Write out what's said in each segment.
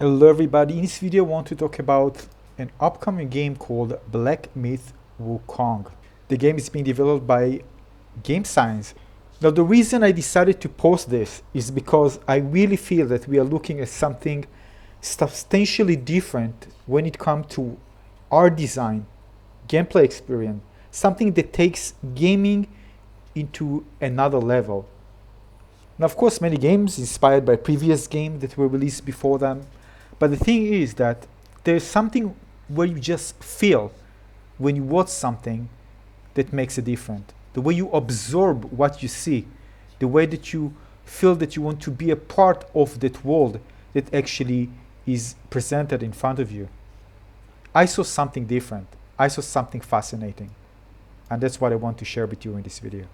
Hello everybody, in this video I want to talk about an upcoming game called Black Myth: Wukong. The game is being developed by Game Science. Now the reason I decided to post this is because I really feel that we are looking at something substantially different when it comes to art design, gameplay experience, something that takes gaming into another level. Now of course many games inspired by previous games that were released before them. But the thing is that there's something where you just feel when you watch something that makes a difference. The way you absorb what you see, the way that you feel that you want to be a part of that world that actually is presented in front of you. I saw something different. I saw something fascinating. And that's what I want to share with you in this video.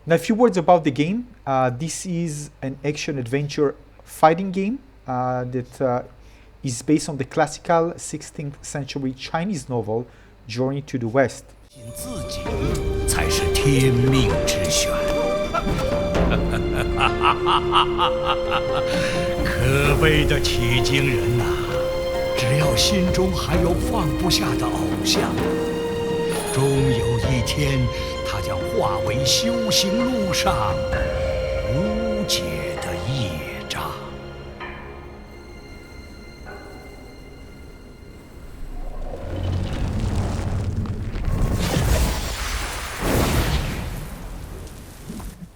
Now a few words about the game. This is an action-adventure fighting game that is based on the classical 16th century Chinese novel Journey to the West. 自己才是天命之选，可悲的取经人呐！只要心中还有放不下的偶像，终有一天，他将化为修行路上无解的业障。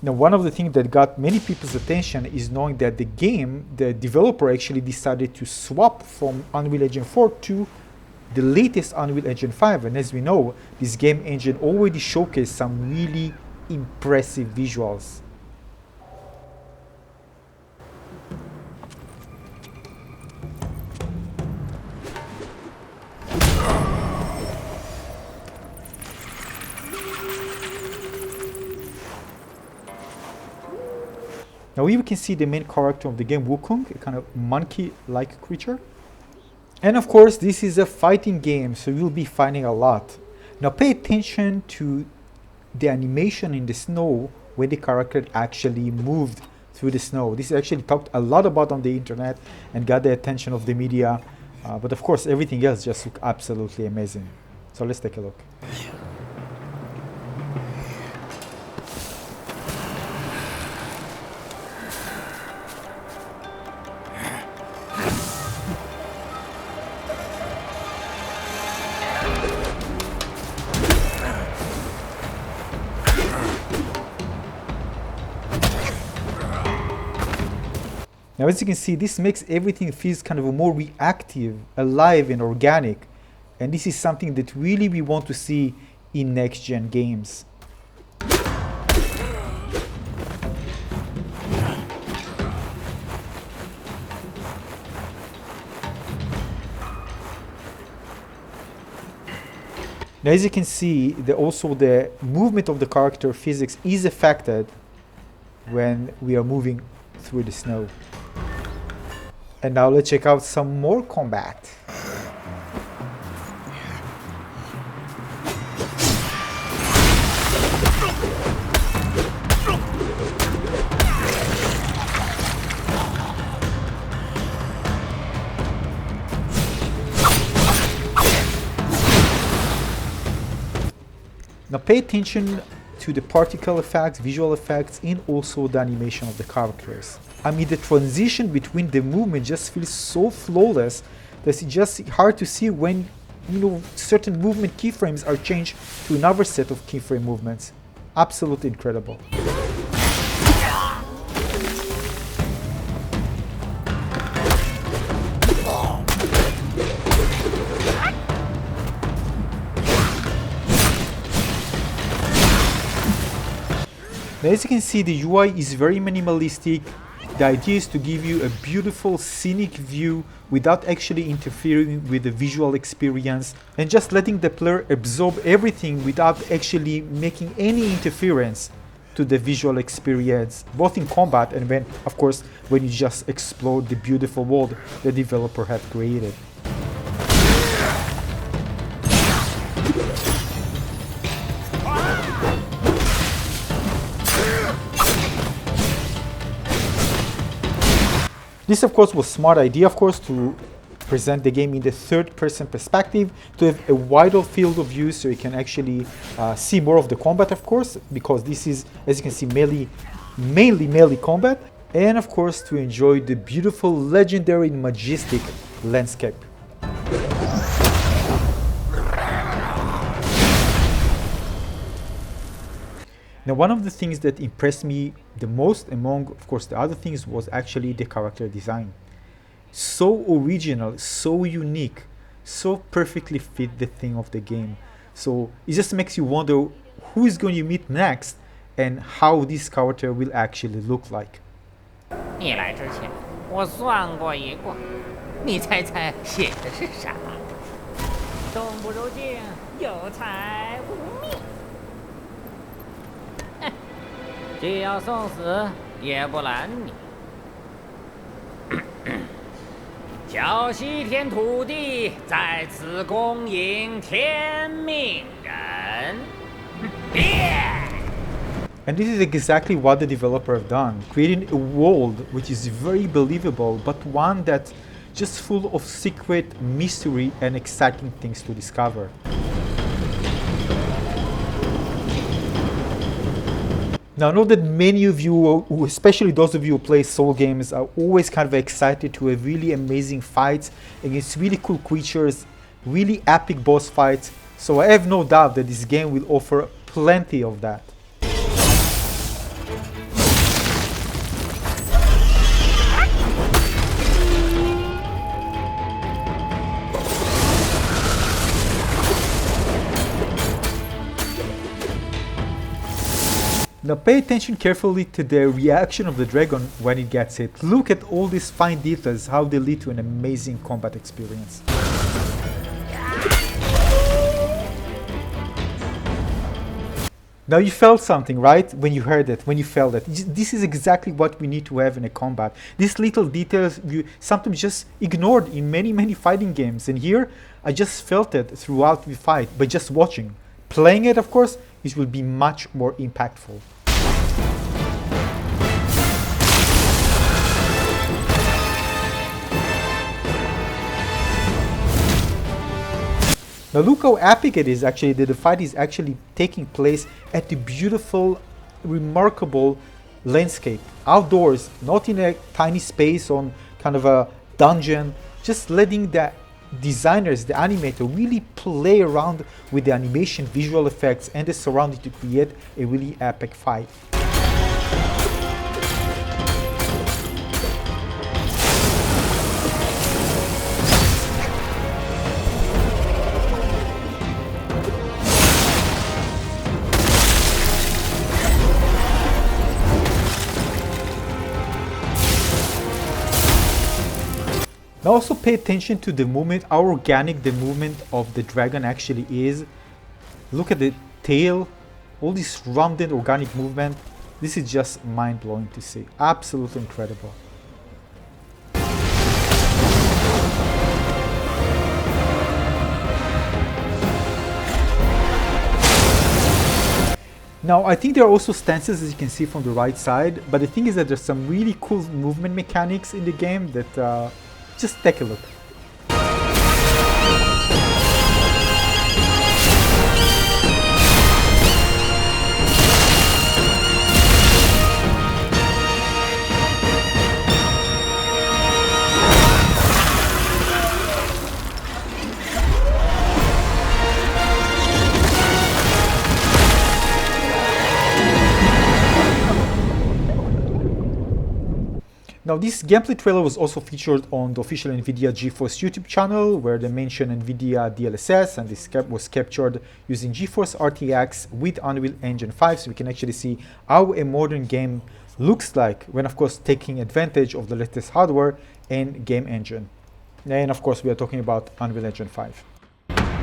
Now, one of the things that got many people's attention is knowing that the game, the developer actually decided to swap from Unreal Engine 4 to the latest Unreal Engine 5. And as we know, this game engine already showcased some really impressive visuals. Now here we can see the main character of the game, Wukong, a kind of monkey-like creature. And of course, this is a fighting game, so you'll be fighting a lot. Now pay attention to the animation in the snow when the character actually moved through the snow. This is actually talked a lot about on the internet and got the attention of the media. But of course, everything else just looked absolutely amazing. So let's take a look. Now as you can see, this makes everything feels kind of more reactive, alive and organic. And this is something that really we want to see in next-gen games. Now as you can see, also the movement of the character physics is affected when we are moving through the snow. And now let's check out some more combat. Now pay attention to the particle effects, visual effects, and also the animation of the characters. I mean, the transition between the movement just feels so flawless that it's just hard to see when, certain movement keyframes are changed to another set of keyframe movements. Absolutely incredible. Now, as you can see, the UI is very minimalistic. The idea is to give you a beautiful scenic view without actually interfering with the visual experience and just letting the player absorb everything without actually making any interference to the visual experience, both in combat and when, of course, when you just explore the beautiful world the developer had created. This, of course, was a smart idea, of course, to present the game in the third-person perspective to have a wider field of view, so you can actually see more of the combat, of course, because this is, as you can see, mainly melee combat, and of course to enjoy the beautiful, legendary, and majestic landscape. Now, one of the things that impressed me the most among, of course, the other things was actually the character design. So original, so unique, so perfectly fit the theme of the game. So it just makes you wonder who is going to meet next and how this character will actually look like. 你来之前，我算过一卦，你猜猜写的是啥？动不如静，有财无命。哼，既要送死，也不拦你。叫西天土地在此恭迎天命人。变。 And this is exactly what the developer have done, creating a world which is very believable, but one that's just full of secret, mystery, and exciting things to discover. Now I know that many of you, especially those of you who play Soul games, are always kind of excited to have really amazing fights against really cool creatures, really epic boss fights, so I have no doubt that this game will offer plenty of that. Now pay attention carefully to the reaction of the dragon when it gets hit. Look at all these fine details, how they lead to an amazing combat experience. Now you felt something, right? When you heard it, when you felt it. This is exactly what we need to have in a combat. These little details you sometimes just ignored in many fighting games. And here, I just felt it throughout the fight by just watching. Playing it, of course, it will be much more impactful. Now look how epic it is actually, that the fight is actually taking place at the beautiful, remarkable landscape. Outdoors, not in a tiny space on kind of a dungeon, just letting the designers, the animator, really play around with the animation, visual effects, and the surrounding to create a really epic fight. Now also pay attention to the movement, how organic the movement of the dragon actually is. Look at the tail, all this rounded organic movement. This is just mind-blowing to see. Absolutely incredible. Now I think there are also stances, as you can see from the right side, but the thing is that there's some really cool movement mechanics in the game that just take a look. Now this gameplay trailer was also featured on the official Nvidia GeForce YouTube channel, where they mentioned Nvidia DLSS, and this was captured using GeForce RTX with Unreal Engine 5, so we can actually see how a modern game looks like when, of course, taking advantage of the latest hardware and game engine. And of course, we are talking about Unreal Engine 5.